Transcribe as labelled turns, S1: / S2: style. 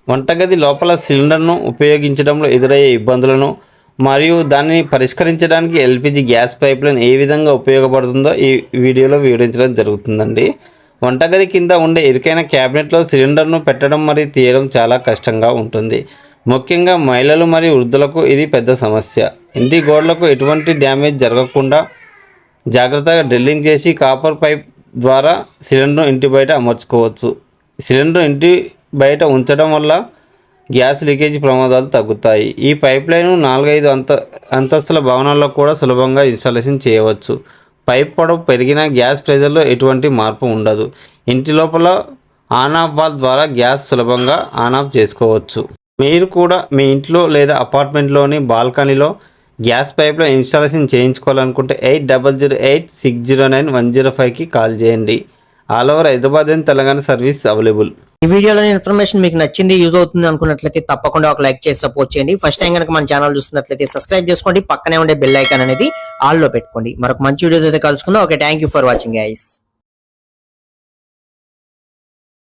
S1: వంటగది లోపల సిలిండర్ను ఉపయోగించడంలో ఎదురయ్యే ఇబ్బందులను మరియు దానిని పరిష్కరించడానికి ఎల్పిజి గ్యాస్ పైప్లైన్ ఏ విధంగా ఉపయోగపడుతుందో ఈ వీడియోలో వివరించడం జరుగుతుందండి. వంటగది కింద ఉండే ఇరుకైన క్యాబినెట్లో సిలిండర్ను పెట్టడం మరియు తీయడం చాలా కష్టంగా ఉంటుంది. ముఖ్యంగా మహిళలు మరియు వృద్ధులకు ఇది పెద్ద సమస్య. ఇంటి గోడలకు ఎటువంటి డ్యామేజ్ జరగకుండా జాగ్రత్తగా డ్రిల్లింగ్ చేసి కాపర్ పైప్ ద్వారా సిలిండర్ను ఇంటి బయట అమర్చుకోవచ్చు. సిలిండర్ ఇంటి బయట ఉంచడం వల్ల గ్యాస్ లీకేజ్ ప్రమాదాలు తగ్గుతాయి. ఈ పైప్లైన్ 4-5 అంతస్తుల భవనాల్లో కూడా సులభంగా ఇన్స్టాలేషన్ చేయవచ్చు. పైప్ పొడవు పెరిగిన గ్యాస్ ప్రెజర్లో ఎటువంటి మార్పు ఉండదు. ఇంటి లోపల ఆన్ ఆఫ్ వాల్ ద్వారా గ్యాస్ సులభంగా ఆన్ ఆఫ్ చేసుకోవచ్చు. మీరు కూడా మీ ఇంట్లో లేదా అపార్ట్మెంట్లోని బాల్కనీలో గ్యాస్ పైప్లైన్ ఇన్స్టాలేషన్ చేయించుకోవాలనుకుంటే 8008609105కి కాల్ చేయండి. All over Hyderabad and Telangana service available.
S2: ఈ వీడియోలో ఇన్ఫర్మేషన్ మీకు నచ్చింది, యూజ్ అవుతుంది అనుకున్నట్లయితే తప్పకుండా ఒక లైక్ చేసి సపోర్ట్ చేయండి. ఫస్ట్ టైం కనుక మన ఛానల్ చూస్తున్నట్లయితే సబ్స్క్రైబ్ చేసుకోండి. పక్కనే ఉండే బెల్ ఐకాన్ అనేది ఆల్ లో పెట్టుకోండి. మరొక మంచి వీడియో అయితే కలుసుకుందాం. Okay, thank you for watching guys.